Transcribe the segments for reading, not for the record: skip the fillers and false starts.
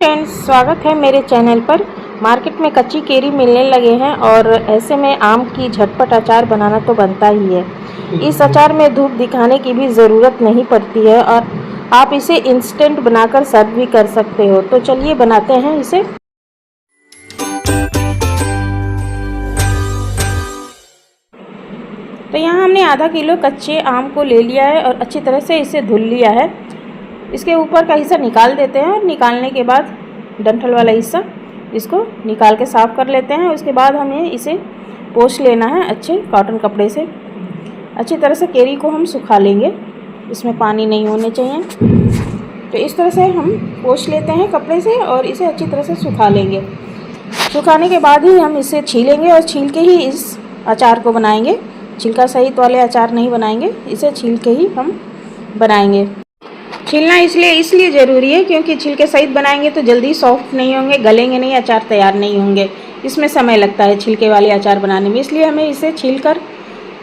Friends, स्वागत है मेरे चैनल पर। मार्केट में कच्ची केरी मिलने लगे हैं और ऐसे में आम की झटपट अचार बनाना तो बनता ही है। इस अचार में धूप दिखाने की भी ज़रूरत नहीं पड़ती है और आप इसे इंस्टेंट बनाकर सर्व भी कर सकते हो। तो चलिए बनाते हैं इसे। तो यहाँ हमने आधा किलो कच्चे आम को ले लिया है और अच्छी तरह से इसे धुल लिया है। इसके ऊपर का हिस्सा निकाल देते हैं और निकालने के बाद डंठल वाला हिस्सा इसको निकाल के साफ़ कर लेते हैं। उसके बाद हमें इसे पोंछ लेना है अच्छे कॉटन कपड़े से। अच्छी तरह से केरी को हम सुखा लेंगे, इसमें पानी नहीं होने चाहिए। तो इस तरह से हम पोंछ लेते हैं कपड़े से और इसे अच्छी तरह से सुखा लेंगे। सुखाने के बाद ही हम इसे छीलेंगे और छील के ही इस अचार को बनाएंगे। छिलका सहित वाले अचार नहीं बनाएंगे, इसे छील के ही हम बनाएंगे। छीलना इसलिए ज़रूरी है क्योंकि छिलके सहित बनाएंगे तो जल्दी सॉफ्ट नहीं होंगे, गलेंगे नहीं, अचार तैयार नहीं होंगे। इसमें समय लगता है छिलके वाले अचार बनाने में, इसलिए हमें इसे छीलकर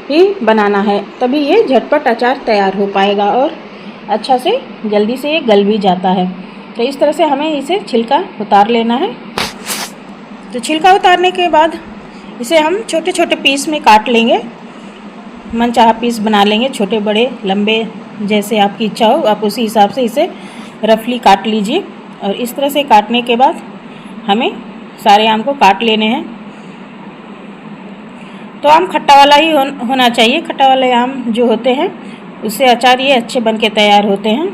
ही बनाना है, तभी ये झटपट अचार तैयार हो पाएगा और अच्छा से जल्दी से ये गल भी जाता है। तो इस तरह से हमें इसे छिलका उतार लेना है। तो छिलका उतारने के बाद इसे हम छोटे छोटे पीस में काट लेंगे। मनचाहा पीस बना लेंगे, छोटे बड़े लंबे जैसे आपकी इच्छा हो आप उसी हिसाब से इसे रफली काट लीजिए। और इस तरह से काटने के बाद हमें सारे आम को काट लेने हैं। तो आम खट्टा वाला ही होना चाहिए। खट्टा वाले आम जो होते हैं उससे अचार ये अच्छे बन के तैयार होते हैं।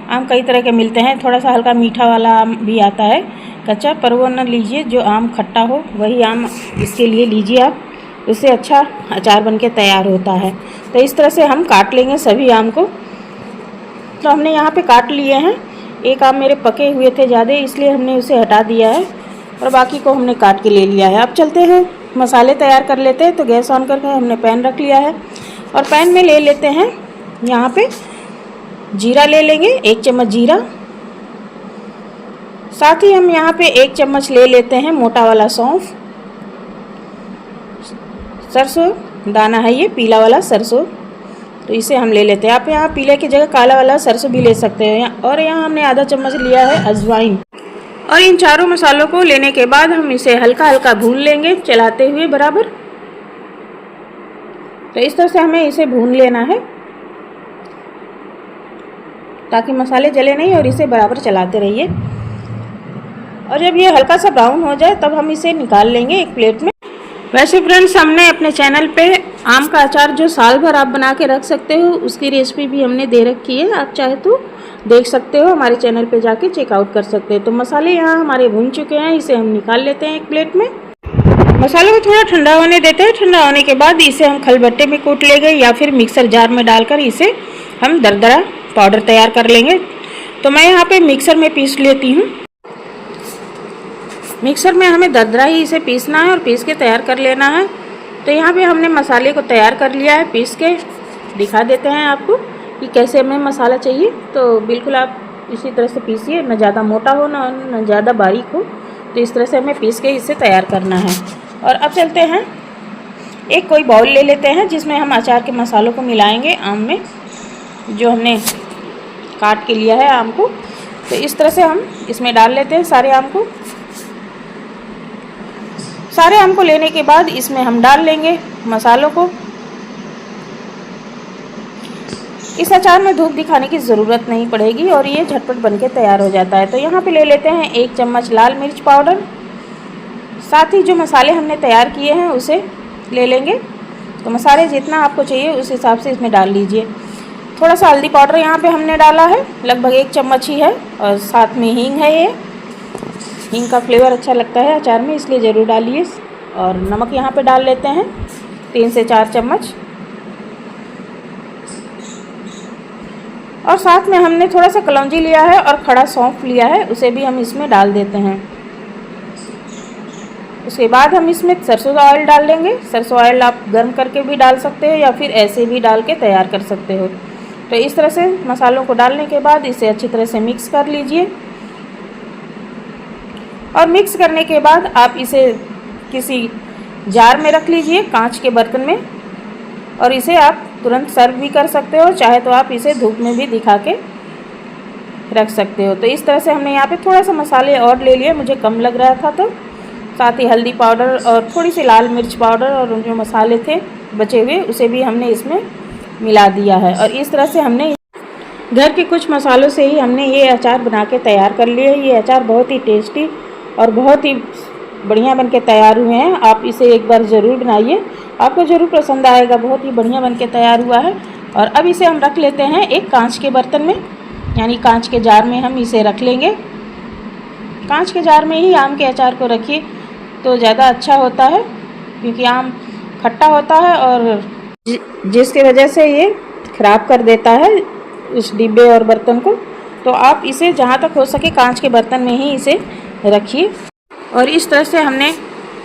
आम कई तरह के मिलते हैं, थोड़ा सा हल्का मीठा वाला आम भी आता है कच्चा, पर वो न लीजिए। जो आम खट्टा हो वही आम इसके लिए लीजिए आप, उससे अच्छा अचार बन के तैयार होता है। तो इस तरह से हम काट लेंगे सभी आम को। तो हमने यहाँ पे काट लिए हैं। एक आम मेरे पके हुए थे ज़्यादा, इसलिए हमने उसे हटा दिया है और बाकी को हमने काट के ले लिया है। अब चलते हैं मसाले तैयार कर लेते हैं। तो गैस ऑन करके हमने पैन रख लिया है और पैन में ले लेते हैं यहाँ पे जीरा ले लेंगे, 1 चम्मच जीरा। साथ ही हम यहाँ पे 1 चम्मच ले लेते हैं मोटा वाला सौंफ। सरसों दाना है ये, पीला वाला सरसों, तो इसे हम ले लेते हैं। आप यहाँ पीले की जगह काला वाला सरसों भी ले सकते हो। और यहाँ हमने आधा चम्मच लिया है अजवाइन। और इन चारों मसालों को लेने के बाद हम इसे हल्का हल्का भून लेंगे चलाते हुए बराबर। तो इस तरह से हमें इसे भून लेना है ताकि मसाले जले नहीं, और इसे बराबर चलाते रहिए। और जब ये हल्का सा ब्राउन हो जाए तब हम इसे निकाल लेंगे एक प्लेट में। वैसे फ्रेंड्स, हमने अपने चैनल पे आम का अचार जो साल भर आप बना के रख सकते हो उसकी रेसिपी भी हमने दे रखी है। आप चाहे तो देख सकते हो, हमारे चैनल पे जाके चेकआउट कर सकते हो। तो मसाले यहाँ हमारे भून चुके हैं, इसे हम निकाल लेते हैं एक प्लेट में। मसालों को थोड़ा ठंडा होने देते हैं। ठंडा होने के बाद इसे हम खलबट्टे में कूट लेंगे या फिर मिक्सर जार में डालकर इसे हम दरदरा पाउडर तैयार कर लेंगे। तो मैं यहाँ पे मिक्सर में पीस लेती हूँ। मिक्सर में हमें दरदरा ही इसे पीसना है और पीस के तैयार कर लेना है। तो यहाँ पे हमने मसाले को तैयार कर लिया है, पीस के दिखा देते हैं आपको कि कैसे हमें मसाला चाहिए। तो बिल्कुल आप इसी तरह से पीसिए, न ज़्यादा मोटा हो न ज़्यादा बारीक हो। तो इस तरह से हमें पीस के इसे तैयार करना है। और अब चलते हैं, एक कोई बाउल ले लेते हैं जिसमें हम अचार के मसालों को मिलाएंगे आम में, जो हमने काट के लिया है आम को। तो इस तरह से हम इसमें डाल लेते हैं सारे आम को। सारे आम को लेने के बाद इसमें हम डाल लेंगे मसालों को। इस अचार में धूप दिखाने की ज़रूरत नहीं पड़ेगी और ये झटपट बनके तैयार हो जाता है। तो यहाँ पे ले लेते हैं 1 चम्मच लाल मिर्च पाउडर। साथ ही जो मसाले हमने तैयार किए हैं उसे ले लेंगे। तो मसाले जितना आपको चाहिए उस हिसाब से इसमें डाल लीजिए। थोड़ा सा हल्दी पाउडर यहाँ पे हमने डाला है, लगभग 1 चम्मच ही है। और साथ में हींग है, ये हींग का फ्लेवर अच्छा लगता है अचार में, इसलिए ज़रूर डालिए। और नमक यहाँ पे डाल लेते हैं 3 से 4 चम्मच। और साथ में हमने थोड़ा सा कलौंजी लिया है और खड़ा सौंफ लिया है, उसे भी हम इसमें डाल देते हैं। उसके बाद हम इसमें सरसों का ऑयल डाल देंगे। सरसों ऑयल आप गर्म करके भी डाल सकते हो या फिर ऐसे भी डाल के तैयार कर सकते हो। तो इस तरह से मसालों को डालने के बाद इसे अच्छी तरह से मिक्स कर लीजिए। और मिक्स करने के बाद आप इसे किसी जार में रख लीजिए, कांच के बर्तन में, और इसे आप तुरंत सर्व भी कर सकते हो। चाहे तो आप इसे धूप में भी दिखा के रख सकते हो। तो इस तरह से हमने यहाँ पे थोड़ा सा मसाले और ले लिए, मुझे कम लग रहा था, तो साथ ही हल्दी पाउडर और थोड़ी सी लाल मिर्च पाउडर और जो मसाले थे बचे हुए उसे भी हमने इसमें मिला दिया है। और इस तरह से हमने घर के कुछ मसालों से ही हमने ये अचार बना के तैयार कर लिए। ये अचार बहुत ही टेस्टी और बहुत ही बढ़िया बन के तैयार हुए हैं। आप इसे एक बार ज़रूर बनाइए, आपको ज़रूर पसंद आएगा। बहुत ही बढ़िया बन के तैयार हुआ है। और अब इसे हम रख लेते हैं एक कांच के बर्तन में, यानी कांच के जार में हम इसे रख लेंगे। कांच के जार में ही आम के अचार को रखिए तो ज़्यादा अच्छा होता है, क्योंकि आम खट्टा होता है और जिसकी वजह से ये ख़राब कर देता है उस डिब्बे और बर्तन को। तो आप इसे जहाँ तक हो सके कांच के बर्तन में ही इसे रखिए। और इस तरह से हमने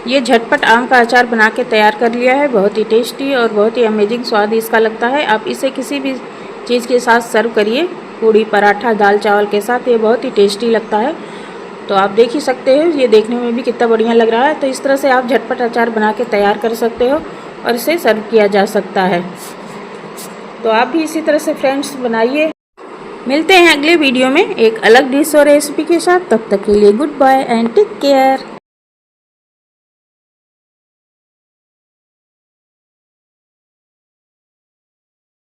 ये झटपट आम का अचार बना के तैयार कर लिया है। बहुत ही टेस्टी और बहुत ही अमेजिंग स्वाद इसका लगता है। आप इसे किसी भी चीज़ के साथ सर्व करिए, पूड़ी, पराठा, दाल चावल के साथ, ये बहुत ही टेस्टी लगता है। तो आप देख ही सकते हो ये देखने में भी कितना बढ़िया लग रहा है। तो इस तरह से आप झटपट अचार बना के तैयार कर सकते हो और इसे सर्व किया जा सकता है। तो आप भी इसी तरह से फ्रेंड्स बनाइए। मिलते हैं अगले वीडियो में एक अलग डिश और रेसिपी के साथ। तब तक के लिए goodbye and take care.